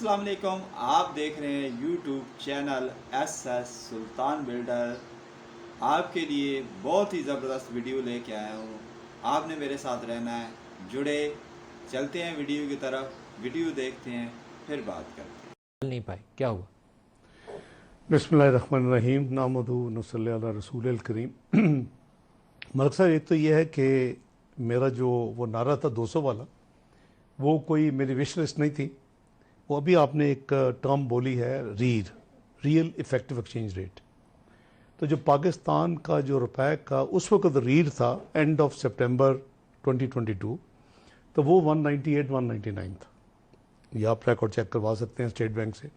अस्सलाम वालेकुम। आप देख रहे हैं यूट्यूब चैनल एस सुल्तान बिल्डर। आपके लिए बहुत ही ज़बरदस्त वीडियो लेके आया हूँ। आपने मेरे साथ रहना है, जुड़े। चलते हैं वीडियो की तरफ, वीडियो देखते हैं, फिर बात करते हैं। नहीं पाए, क्या हुआ? बिस्मिल्लाहिर्रहमानिर्रहीम नामदू नसल्ली अला रसूलिल करीम। मकसद एक तो ये है कि मेरा जो वो नारा था 200 वाला, वो कोई मेरी विश लिस्ट नहीं थी। वो अभी आपने एक टर्म बोली है, रियल इफ़ेक्टिव एक्सचेंज रेट। तो जो पाकिस्तान का जो रुपए का उस वक्त रीड था एंड ऑफ सितंबर 2022, तो वो 198 199 था। ये आप रिकॉर्ड चेक करवा सकते हैं स्टेट बैंक से।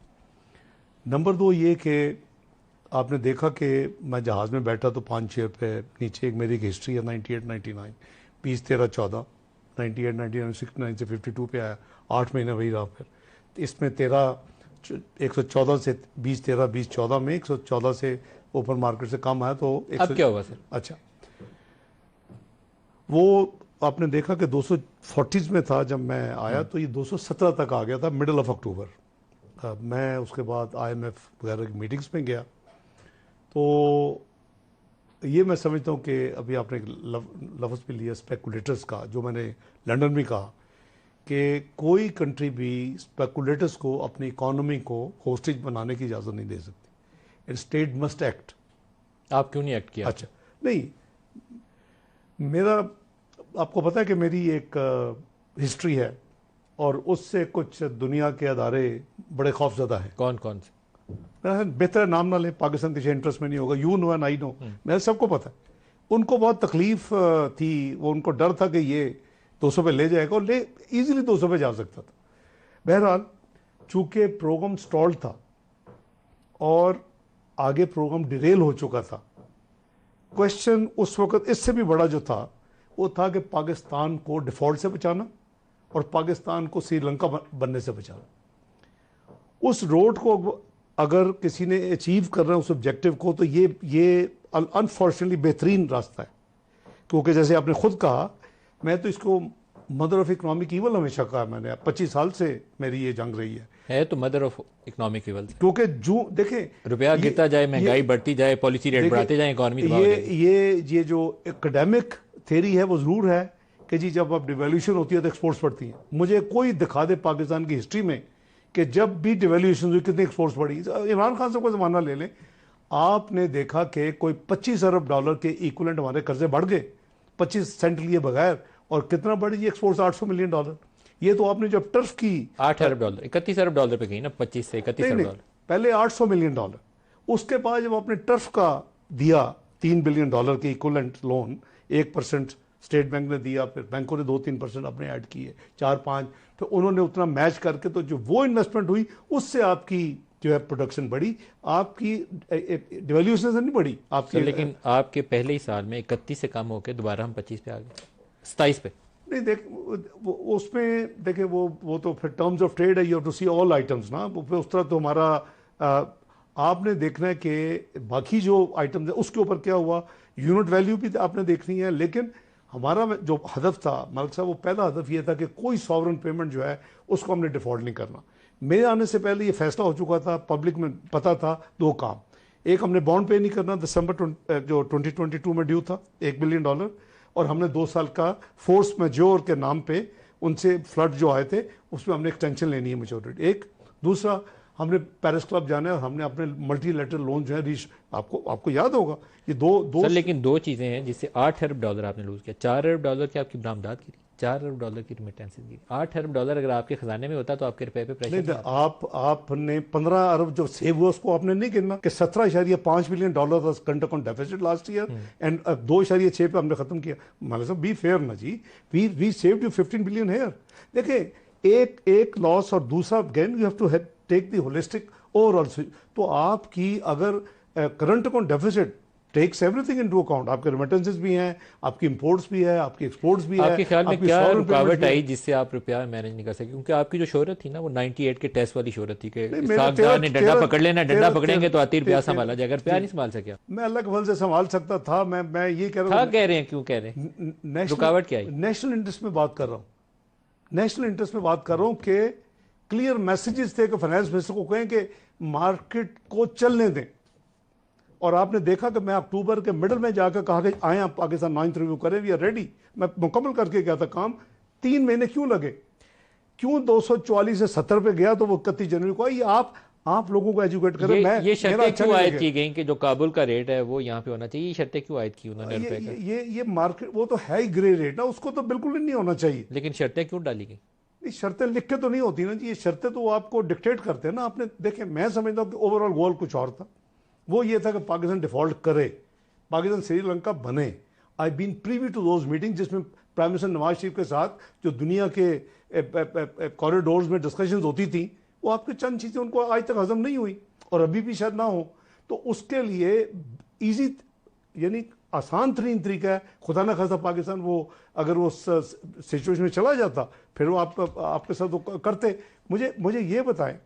नंबर 2 ये कि आपने देखा कि मैं जहाज़ में बैठा तो 5-6 रुपये नीचे एक मेरी एक हिस्ट्री है 98 99 20 13 14 98 99 69 से 52 पे आया, 8 महीने वही रहा। फिर इसमें 114 से 20 13 20 14 में 114 से ओपन मार्केट से कम आया। तो अब क्या हुआ सर? अच्छा, वो आपने देखा कि 240 में था जब मैं आया, तो ये 217 तक आ गया था मिडल ऑफ अक्टूबर। मैं उसके बाद IMF वगैरह की मीटिंग्स में गया। तो ये मैं समझता हूँ कि अभी आपने एक लफ्ज़ भी लिया स्पेकुलेटर्स का, जो मैंने लंदन में कहा कि कोई कंट्री भी स्पेकुलेटर्स को अपनी इकॉनमी को होस्टेज बनाने की इजाज़त नहीं दे सकती। And state must act. आप क्यों नहीं एक्ट किया? अच्छा, नहीं, मेरा आपको पता है कि मेरी एक हिस्ट्री है और उससे कुछ दुनिया के अदारे बड़े खौफजदा हैं। कौन कौन से? बेहतर नाम ना ले, पाकिस्तान के इंटरेस्ट में नहीं होगा। You know and I know, मैं सबको पता है। उनको बहुत तकलीफ थी, वो उनको डर था कि ये 200 पे ले जाएगा, और ले इजीली 200 पे जा सकता था। बहरहाल, चूंकि प्रोग्राम स्टॉल था और आगे प्रोग्राम डिरेल हो चुका था, क्वेश्चन उस वक्त इससे भी बड़ा जो था वो था कि पाकिस्तान को डिफॉल्ट से बचाना और पाकिस्तान को श्रीलंका बनने से बचाना। उस रोड को अगर किसी ने अचीव करना है, उस ऑब्जेक्टिव को, तो ये अनफॉर्चुनेटली बेहतरीन रास्ता है। क्योंकि जैसे आपने खुद कहा, मैं तो इसको मदर ऑफ इकोनॉमिक ईवल हमेशा कहा। मैंने 25 साल से मेरी ये जंग रही है तो मदर ऑफ इकोनॉमिक ईवल। क्योंकि जो देखें, रुपया गिरता जाए, महंगाई बढ़ती जाए, पॉलिसी रेट बढ़ाते जाए, इकोनॉमी ये जो एकेडमिक थ्योरी है वो जरूर है कि जी जब अब डिवैल्यूशन होती है तो एक्सपोर्ट्स बढ़ती हैं। मुझे कोई दिखा दे पाकिस्तान की हिस्ट्री में कि जब भी डिवैल्यूशन हुई कितनी एक्सपोर्ट्स बढ़ी। इमरान खान साहब का ज़माना ले लें, आपने देखा कि कोई 25 अरब डॉलर के इक्वलेंट हमारे कर्जे बढ़ गए 25 सेंट लिए बगैर, और कितना बढ़ी जी एक्सपोर्ट्स? 800 million dollar. ये तो आपने जब टर्फ की 8 अरब डॉलर 31 अरब डॉलर पे गई ना, 25 से 31 अरब डॉलर। पहले 800 मिलियन डॉलर, उसके बाद जब आपने टर्फ का दिया 3 बिलियन डॉलर के इक्वलेंट लोन, 1% स्टेट बैंक ने दिया, फिर बैंकों ने 2-3% अपने ऐड किए, 4-5, फिर उन्होंने उतना मैच करके, तो जो वो इन्वेस्टमेंट हुई उससे आपकी जो है प्रोडक्शन बढ़ी, आपकी डिवैल्यूएशन से नहीं बढ़ी आपकी। लेकिन आपके पहले ही साल में 31 से कम होकर दोबारा हम 25 पे आ गए, 27 पे। नहीं, उसमें देखे वो तो फिर टर्म्स ऑफ ट्रेड है, you have to see all items ना। फिर उस तरह तो हमारा आपने देखना है कि बाकी जो आइटम्स है उसके ऊपर क्या हुआ, यूनिट वैल्यू भी आपने देखनी है। लेकिन हमारा जो हदफ था मलिक साहब, वो पहला हदफ ये था कि कोई सॉवरन पेमेंट जो है उसको हमने डिफॉल्ट नहीं करना। मेरे आने से पहले ये फैसला हो चुका था, पब्लिक में पता था। 2 काम, एक हमने बॉन्ड पे नहीं करना, दिसंबर जो 2022 में ड्यू था $1 बिलियन, और हमने 2 साल का फोर्स मेजोर के नाम पे उनसे फ्लड जो आए थे उसमें हमने एक्सटेंशन लेनी है मेजोरिटी। एक दूसरा, हमने पेरिस क्लब जाना है और हमने अपने मल्टीलेटरल लोन जो है आपको याद होगा ये दो सर, लेकिन 2 चीज़ें हैं जिससे 8 अरब डॉलर आपने लूज किया। 4 अरब डॉलर की आपकी बरामदात की, 4 अरब डॉलर की रिमिटेंसेज की। 8 अरब डॉलर अगर आपके खजाने में होता तो आपके रुपए पे प्रेशर नहीं। आपने 15 अरब जो सेव हुआ उसको आपने नहीं गिनना कि 17.5 बिलियन डॉलर था current account deficit last year, and 2.6 पे हमने खत्म किया। मतलब सब बी फेयर ना जी, we saved you 15 billion here. देखिए, एक लॉस और दूसरा gain, you have to take the holistic overall. तो आपकी अगर current account deficit takes everything into account, आपके रेमिटेंसेस भी हैं, आपकी इंपोर्ट्स भी है, आपकी एक्सपोर्ट्स भी है। आपके ख्याल में क्या रुकावट आई जिससे आप रुपया मैनेज नहीं कर सके? क्योंकि आपकी जो शोहरत थी ना, वो 98 के टेस्ट वाली शोहरत थी कि सागदार ने डंडा पकड़ लेना, डंडा पकड़ेंगे तो आती रुपया संभाला जाएगा। रुपया नहीं संभाल सके। मैं अल्लाह के फजल से संभाल सकता था। मैं ये कह रहा हूँ, कह रहे हैं, क्यों कह रहे हैं? रुकावट क्या आई? नेशनल इंटरेस्ट में बात कर रहा हूँ, नेशनल इंटरेस्ट में बात कर रहा हूँ कि क्लियर मैसेजेस थे कि फाइनेंस मिनिस्टर को कहें कि मार्केट को चलने दें। और आपने देखा कि मैं अक्टूबर के मिडल में जाकर कहा कि आए आप पाकिस्तान 9th रिव्यू करें, वी आर रेडी। मैं मुकम्मल करके गया था काम। 3 महीने क्यों लगे, क्यों 244 से 70 पे गया तो वो 31 जनवरी को। ये आप लोगों को एजुकेट करें। मैं ये शर्तें क्यों आयद की गई कि जो काबुल का रेट है वो यहाँ पे होना चाहिए, ये शर्तें क्यों आयद की उन्होंने रुपए का? ये मार्केट वो तो है ही ग्रे रेट ना, उसको तो बिल्कुल ही नहीं होना चाहिए। लेकिन शर्तें क्यों डाली गई? ये शर्तें लिख के तो नहीं होती ना जी, ये शर्तें तो आपको डिक्टेट करते हैं ना। आपने देखे, मैं समझता हूँ कि ओवरऑल गोल कुछ और था। वो ये था कि पाकिस्तान डिफॉल्ट करे, पाकिस्तान श्रीलंका बने। I been privy to those meeting जिसमें प्राइम मिनिस्टर नवाज शरीफ के साथ जो दुनिया के कॉरिडोर्स में डिस्कशंस होती थी, वो आपके चंद चीज़ें उनको आज तक हजम नहीं हुई और अभी भी शायद ना हो। तो उसके लिए ईजी यानी आसान तरीन तरीका है, खुदा न खासा पाकिस्तान वो अगर वो सिचुएशन में चला जाता फिर वो आपके साथ वो करते। मुझे ये बताएं,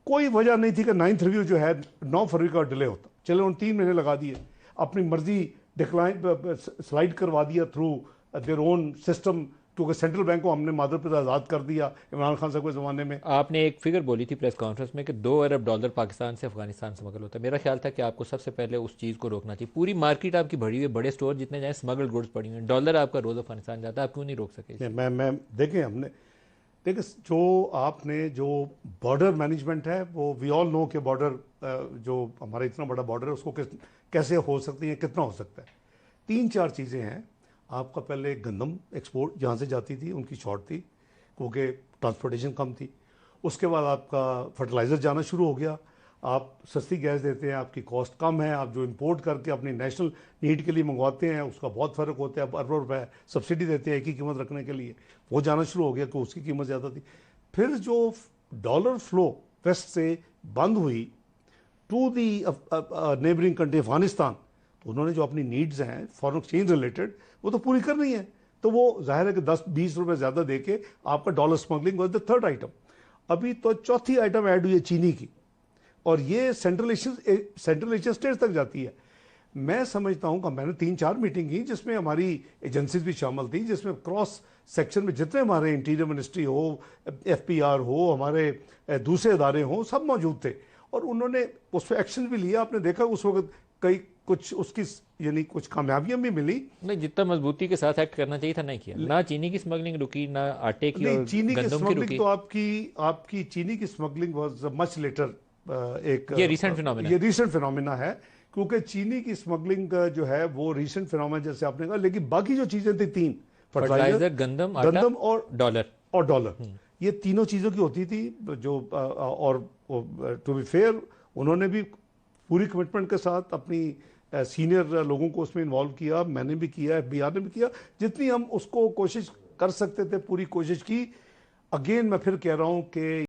कोई वजह नहीं थी कि 9th रिव्यू जो है 9 फरवरी का डिले होता। चलो उन 3 महीने लगा दिए, अपनी मर्जी डिक्लाइन स्लाइड करवा दिया थ्रू देयर ओन सिस्टम, क्योंकि सेंट्रल बैंक को हमने मादर पिता आज़ाद कर दिया इमरान खान साहब के ज़माने में। आपने एक फिगर बोली थी प्रेस कॉन्फ्रेंस में कि $2 अरब पाकिस्तान से अफगानिस्तान स्मगल होता है। मेरा ख्याल था कि आपको सबसे पहले उस चीज़ को रोकना चाहिए। पूरी मार्केट आपकी भरी हुई है, बड़े स्टोर जितने जाए स्मगल्ड गुड्स पड़ी हुई हैं, डॉलर आपका रोज़ अफगानिस्तान जाता है, आप क्यों नहीं रोक सके? मैं देखें, हमने देखिए जो बॉर्डर मैनेजमेंट है वो वी ऑल नो के बॉर्डर जो हमारा इतना बड़ा बॉर्डर है उसको कैसे हो सकती है, कितना हो सकता है। 3-4 चीज़ें हैं। आपका पहले गंदम एक्सपोर्ट जहाँ से जाती थी उनकी शॉर्ट थी क्योंकि ट्रांसपोर्टेशन कम थी। उसके बाद आपका फर्टिलाइज़र जाना शुरू हो गया। आप सस्ती गैस देते हैं, आपकी कॉस्ट कम है। आप जो इंपोर्ट करके अपनी नेशनल नीड के लिए मंगवाते हैं उसका बहुत फ़र्क होता है। आप अरबों रुपए सब्सिडी देते हैं एक ही कीमत रखने के लिए, वो जाना शुरू हो गया कि उसकी कीमत ज़्यादा थी। फिर जो डॉलर फ्लो वेस्ट से बंद हुई to the neighbouring country Afghanistan, तो उन्होंने जो अपनी नीड्स हैं फॉरेन एक्सचेंज रिलेटेड वो तो पूरी करनी है। तो वो जाहिर है कि 10-20 रुपए ज़्यादा दे के आपका dollar smuggling was the third item. अभी तो चौथी आइटम ऐड हुई है चीनी की, और ये सेंट्रल एशियन स्टेट्स तक जाती है। मैं समझता हूँ कि मैंने 3-4 मीटिंग की जिसमें हमारी एजेंसीज भी शामिल थी, जिसमें क्रॉस सेक्शन में जितने हमारे इंटीरियर मिनिस्ट्री हो, FPR हो, हमारे दूसरे इदारे हों, सब मौजूद थे और उन्होंने उस पर एक्शन भी लिया। आपने देखा उस वक्त कई कुछ उसकी यानी कुछ कामयाबियां भी मिली। नहीं, जितना मजबूती के साथ एक्ट करना चाहिए था नहीं किया। ना चीनी की स्मगलिंग रुकी, ना आटे की और चीनी की गंदम की स्मगलिंग रुकी। तो आपकी चीनी की स्मगलिंग वाज मच लेटर। ये रिसेंट फिनोमिना है क्योंकि चीनी की स्मगलिंग जो है वो रिसेंट फिनोमिना जैसे आपने कहा। लेकिन बाकी जो चीजें थी 3, फर्टिलाइजर, गंदम और डॉलर, ये तीनों चीजों की होती थी जो और टू बी फेयर उन्होंने भी पूरी कमिटमेंट के साथ अपनी सीनियर लोगों को उसमें इन्वॉल्व किया। मैंने भी किया, FBR ने भी किया, जितनी हम उसको कोशिश कर सकते थे पूरी कोशिश की। अगेन मैं फिर कह रहा हूं कि